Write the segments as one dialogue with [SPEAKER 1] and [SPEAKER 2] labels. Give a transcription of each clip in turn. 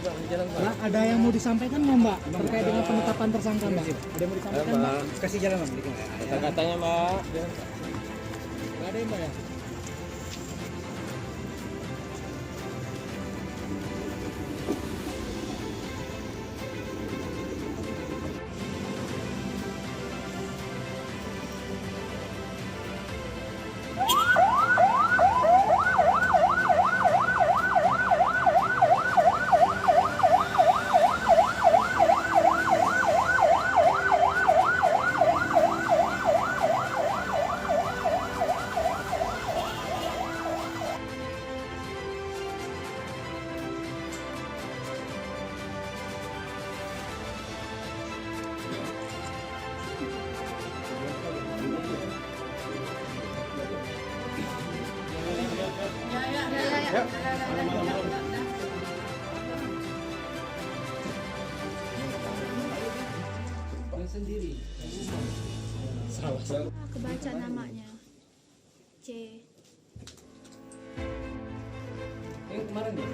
[SPEAKER 1] Mbak, ada yang mau disampaikan nggak Mbak terkait dengan penetapan tersangka Mbak? Ada yang mau disampaikan Mbak?
[SPEAKER 2] Kasih jalan Mbak.
[SPEAKER 3] Kata-katanya Mbak.
[SPEAKER 1] Nggak ada ya Mbak ya?
[SPEAKER 2] Sendiri.
[SPEAKER 4] Kebaca namanya C.
[SPEAKER 2] Yang kemarin ya?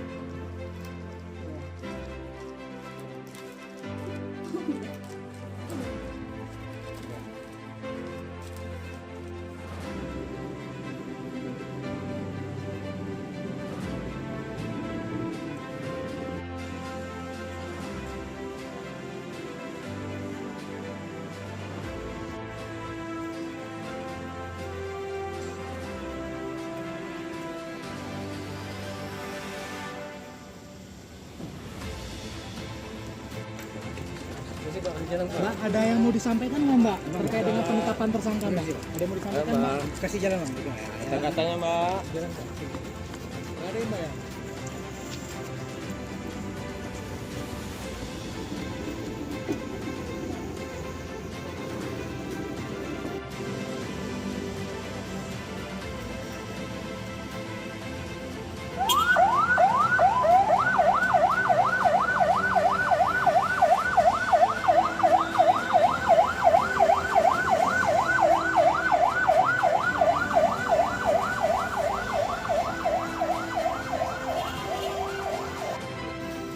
[SPEAKER 1] Mbak, ada yang mau disampaikan nggak Mbak terkait dengan penetapan tersangka Mbak? Ada yang mau disampaikan Mbak?
[SPEAKER 2] Kasih jalan Mbak.
[SPEAKER 3] Kata-katanya Mbak.
[SPEAKER 1] Nggak ada ya Mbak ya?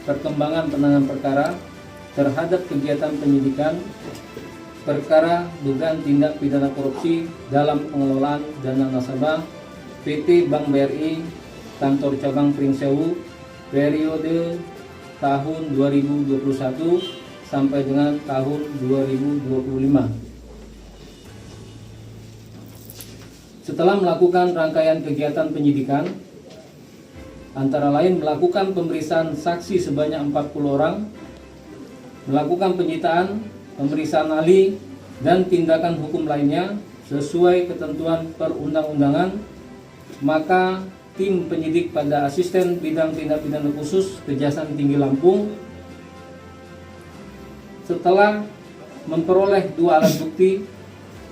[SPEAKER 5] Perkembangan penanganan perkara terhadap kegiatan penyidikan perkara dugaan tindak pidana korupsi dalam pengelolaan dana nasabah PT Bank BRI Kantor Cabang Pringsewu periode tahun 2021 sampai dengan tahun 2025. Setelah melakukan rangkaian kegiatan penyidikan, antara lain melakukan pemeriksaan saksi sebanyak 40 orang, melakukan penyitaan, pemeriksaan ahli, dan tindakan hukum lainnya sesuai ketentuan perundang-undangan, maka tim penyidik pada Asisten Bidang Tindak Pidana Khusus Kejaksaan Tinggi Lampung setelah memperoleh 2 alat bukti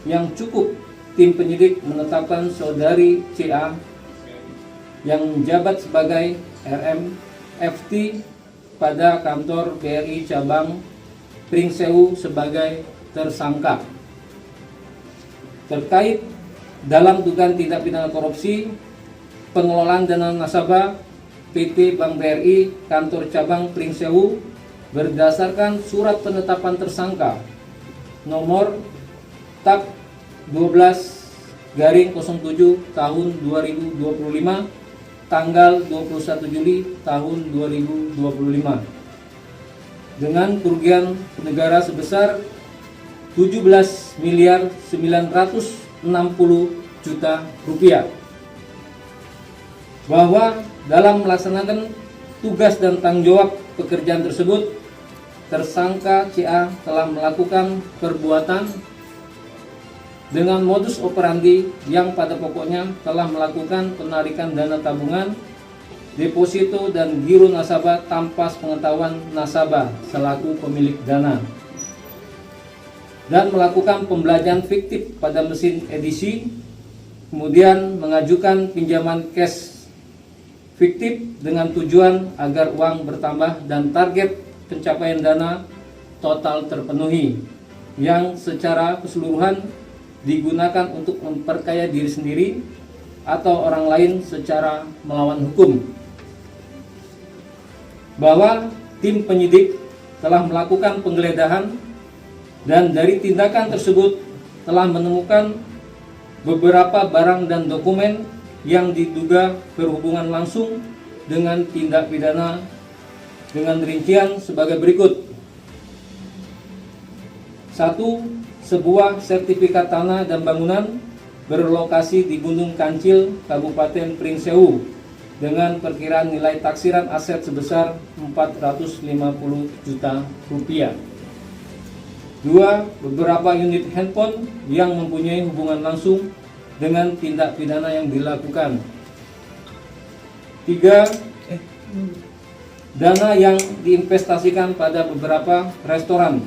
[SPEAKER 5] yang cukup, tim penyidik menetapkan saudari CA yang menjabat sebagai RM FT pada kantor BRI Cabang Pringsewu sebagai tersangka terkait dalam dugaan tindak pidana korupsi pengelolaan dana nasabah PT Bank BRI Kantor Cabang Pringsewu berdasarkan surat penetapan tersangka nomor TAP 12/07 tahun 2025 tanggal 21 Juli tahun 2025 dengan kerugian negara sebesar 17.960 juta rupiah, bahwa dalam melaksanakan tugas dan tanggung jawab pekerjaan tersebut tersangka CA telah melakukan perbuatan dengan modus operandi yang pada pokoknya telah melakukan penarikan dana tabungan, deposito, dan giro nasabah tanpa pengetahuan nasabah selaku pemilik dana, dan melakukan pembelanjaan fiktif pada mesin edisi, kemudian mengajukan pinjaman cash fiktif dengan tujuan agar uang bertambah dan target pencapaian dana total terpenuhi, yang secara keseluruhan digunakan untuk memperkaya diri sendiri atau orang lain secara melawan hukum. Bahwa tim penyidik telah melakukan penggeledahan dan dari tindakan tersebut telah menemukan beberapa barang dan dokumen yang diduga berhubungan langsung dengan tindak pidana dengan rincian sebagai berikut. 1. Sebuah sertifikat tanah dan bangunan berlokasi di Gunung Kancil, Kabupaten Pringsewu dengan perkiraan nilai taksiran aset sebesar 450 juta rupiah. 2. Beberapa unit handphone yang mempunyai hubungan langsung dengan tindak pidana yang dilakukan. 3. Dana yang diinvestasikan pada beberapa restoran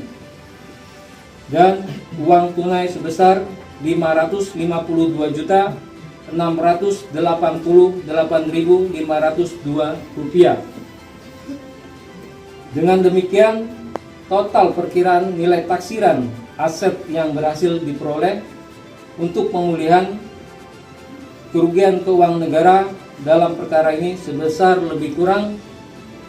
[SPEAKER 5] dan uang tunai sebesar 552.688.502 rupiah. Dengan demikian, total perkiraan nilai taksiran aset yang berhasil diperoleh untuk pemulihan kerugian keuangan negara dalam perkara ini sebesar lebih kurang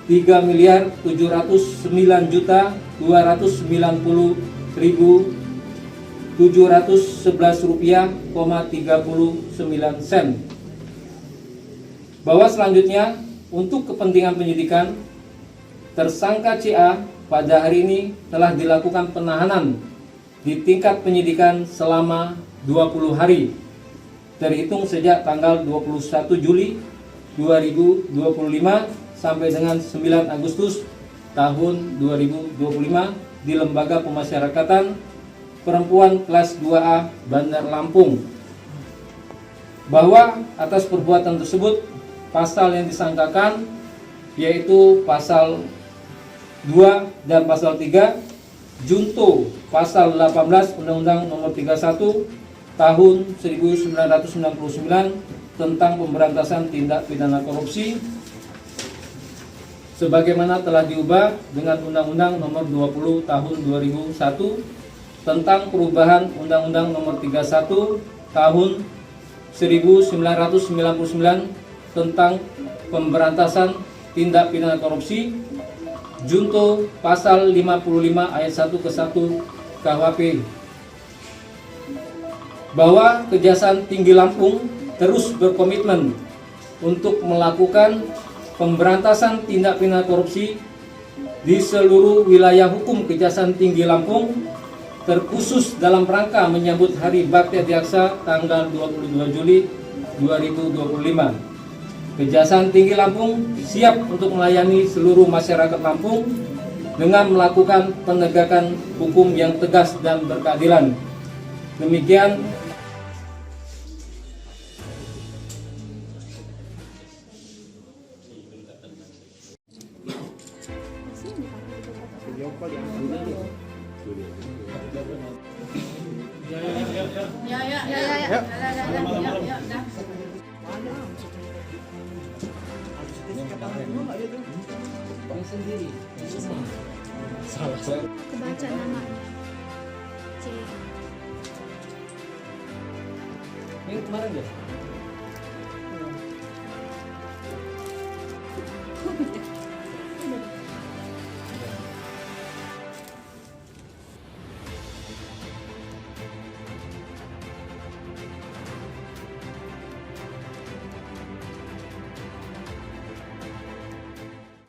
[SPEAKER 5] 3.709.290.711 rupiah, 39 sen. Bahwa selanjutnya untuk kepentingan penyidikan, tersangka CA pada hari ini telah dilakukan penahanan di tingkat penyidikan selama 20 hari terhitung sejak tanggal 21 Juli 2025 sampai dengan 9 Agustus tahun 2025 di Lembaga Pemasyarakatan Perempuan kelas 2A Bandar Lampung. Bahwa atas perbuatan tersebut pasal yang disangkakan yaitu pasal 2 dan pasal 3 junto pasal 18 Undang-Undang Nomor 31 Tahun 1999 tentang pemberantasan tindak pidana korupsi sebagaimana telah diubah dengan Undang-Undang Nomor 20 Tahun 2001 tentang perubahan Undang-Undang Nomor 31 Tahun 1999 tentang pemberantasan tindak pidana korupsi junto pasal 55 ayat 1 ke 1 KUHP. Bahwa Kejaksaan Tinggi Lampung terus berkomitmen untuk melakukan pemberantasan tindak pidana korupsi di seluruh wilayah hukum Kejaksaan Tinggi Lampung, terkhusus dalam rangka menyambut Hari Bakti Adiaksa tanggal 22 Juli 2025. Kejaksaan Tinggi Lampung siap untuk melayani seluruh masyarakat Lampung dengan melakukan penegakan hukum yang tegas dan berkeadilan. Demikian.
[SPEAKER 2] Yang sendiri.
[SPEAKER 4] Kebaca namanya. C.
[SPEAKER 2] Yang kemarin ya?